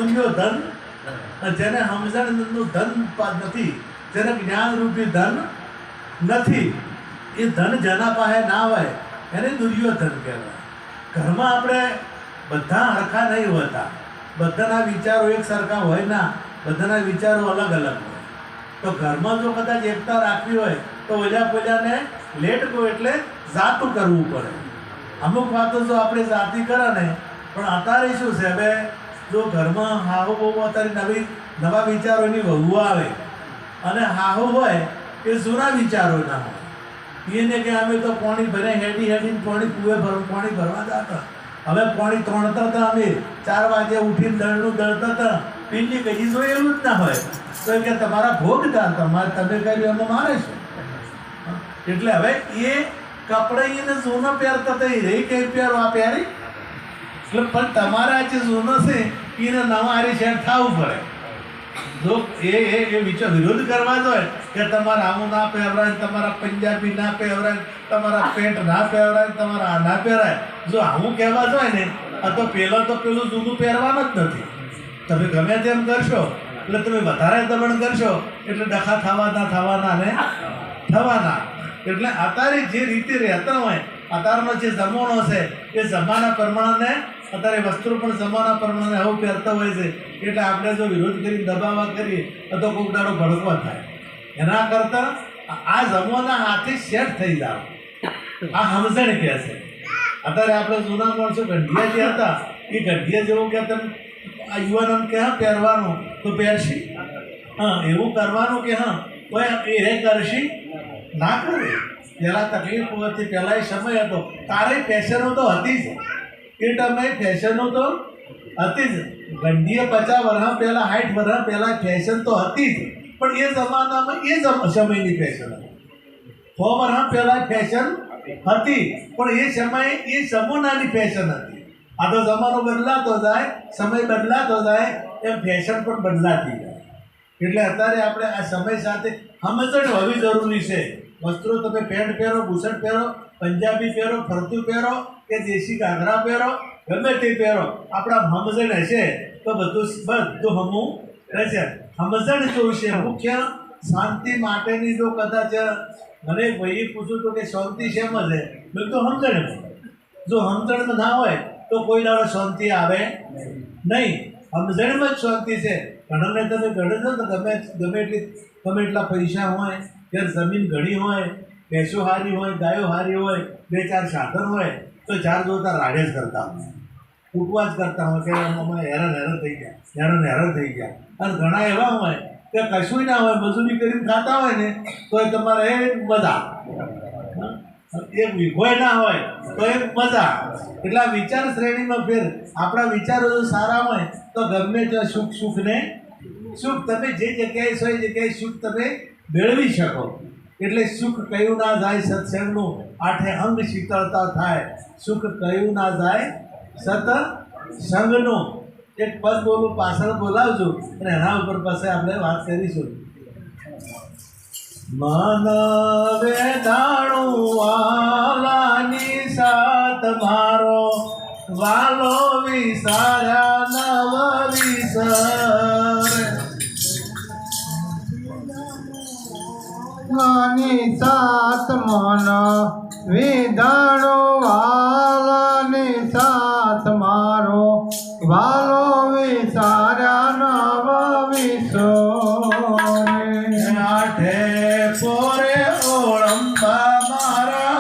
દુર્યોધન, જેને સમજણનું ધન નથી, જેને જ્ઞાનરૂપી ધન નથી, એ ધન જેના પાસે ના હોય એને દુર્યોધન કહેવાય. ઘરમાં આપણે બધા હરખા નહીં હોતા, બધાના વિચારો એક સરખા હોય ના, બધાના વિચારો અલગ અલગ હોય. તો ઘરમાં જો કદાચ એકતા રાખવી હોય તો ઓજા લેટ ગો એટલે જાતું કરવું પડે. અમુક વાતો જો આપણે જાતી કરે ને, પણ અત્યારે શું છે, હવે જો ઘરમાં હાહુ બહુ અત્યારે નવા વિચારોની વહુ આવે અને હાહુ હોય એ જૂના વિચારોના હોય. એને કે અમે તો પાણી ભરે હેડીને પાણી પાણી ભરવા જતા, હવે પાણી ત્રણતા હતા, અમે 4 વાગે ઉઠીને દળનું દળતા હતા, પીલી કઈ તો એવું જ ના હોય. તો કે તમારા ભોગ તમે કર્યું એમાં મારે છે. એટલે હવે એ કપડા એને જૂનો પહેરતા હતા, એ રહી કઈ પહેરો આ પહેરી, એટલે પણ તમારા જે જૂનો છે એને નવા હારી શેર થવું પડે. જો એ વિરોધ કરવા જોઈએ કે તમારા આવું ના પહેરાય, તમારા પંજાબી ના પહેરાય, તમારા પેન્ટ ના પહેરાય, તમારા આ ના પહેરાય, જો આવું કહેવા જોઈએ ને, આ તો પેલું જૂનું પહેરવાનું જ નથી. તમે ગમે તેમ કરશો એટલે તમે વધારે દમણ કરશો એટલે ડખા થવાના ને થવાના. એટલે અત્યારે જે રીતે રહેતા હોય, અત્યારનો જે જમાનો છે એ જમાના પ્રમાણે, અત્યારે વસ્ત્રો પણ જમાના પ્રમાણે આવું પહેરતા હોય છે. એટલે આપણે જો વિરોધ કરી દબાવા કરીએ તો કોઈક દાડો ભડકવા થાય. એના કરતાં આ જમાના હાથે સેટ થઈ જાવ, આ સમજણ કહે છે. અત્યારે આપણે જૂના માણસો ગંઢિયા જે હતા એ ગંઢિયા જેવું કે તમે આ યુવાનોને કે હા પહેરવાનું તો પહેરશી, હા એવું કરવાનું કે હા કોઈ એ કરશી ના કરે. પહેલાં તકલીફ હતી, પહેલાં એ સમય હતો, તારે ફેશનો તો હતી જ, એ ટાઈમે ફેશનો તો હતી જ. ગંઢીએ 50 વર્ષ પહેલાં 60 વર્ષ પહેલાં ફેશન તો હતી જ, પણ એ જમાનામાં એ સમયની ફેશન હતી. 100 વર્ષ પહેલાં ફેશન હતી, પણ એ સમયે એ સમૂહનાની ફેશન હતી. આ તો જમાનો બદલાતો જાય, સમય બદલાતો જાય એમ ફેશન પણ બદલાતી જાય. એટલે અત્યારે આપણે આ સમય સાથે સમજણ હોવી જરૂરી છે. વસ્ત્રો તમે પેન્ટ પહેરો, બુશર્ટ પહેરો, પંજાબી પહેરો, ફરતું પહેરો કે દેશી ઘાઘરા પહેરો, ગમે તે પહેરો, આપણા સમજણ હશે તો બધું હમું રહેશે. સમજણ જોઈશે. મુખ્ય શાંતિ માટેની જો કદાચ મને ભાઈએ પૂછું તો કે શાંતિ શેમ છે, મેં તો સમજણ. જો સમજણ ના હોય તો કોઈ દાડો શાંતિ આવે નહીં. સમજણમાં જ શાંતિ છે. ઘણાને તમે ગણે છો તો ગમે એટલા પૈસા હોય, ત્યારે જમીન ઘણી હોય, ભેંસો હારી હોય, ગાયો હારી હોય, 2-4 સાધન હોય, તો ચાર જોતા રાડે જ કરતા હોય, ઉઠવા જ કરતા હોય કે અમે હેરાન થઈ ગયા. અને ઘણા એવા હોય કે કશું ના હોય, મજૂરી કરીને ખાતા હોય ને તો એ તમારે એ મજા, એક વિઘોય ના હોય તો એક મજા. એટલે વિચાર શ્રેણીમાં ફેર આપણા વિચારો જો સારા હોય તો ગમે ત્યાં સુખ તમે જે જગ્યાએ છો એ જગ્યાએ સુખ તમે મેળવી શકો. એટલે સુખ કયું ના જાય સત્સંગનું, 8 અંગ શીતળતા થાય. સુખ કયું ના જાય સત્સંગનું. એક પદ બોલું, પાછળ બોલાવજો અને એના ઉપર પાસે આપણે વાત કરીશું. મન વેદાણું વાલાની સાથ મારો, વાલો વિસાર્યા નવ વિસર. માની સાથ મન વિધાણો, વાલાની સાથ મારો, વાલો વિસાર્યા નવ વિસો. આઠે પોરે ઓળંબા મારા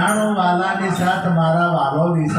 વિધાણો વાલાની સાથ મારા વાલો વિસા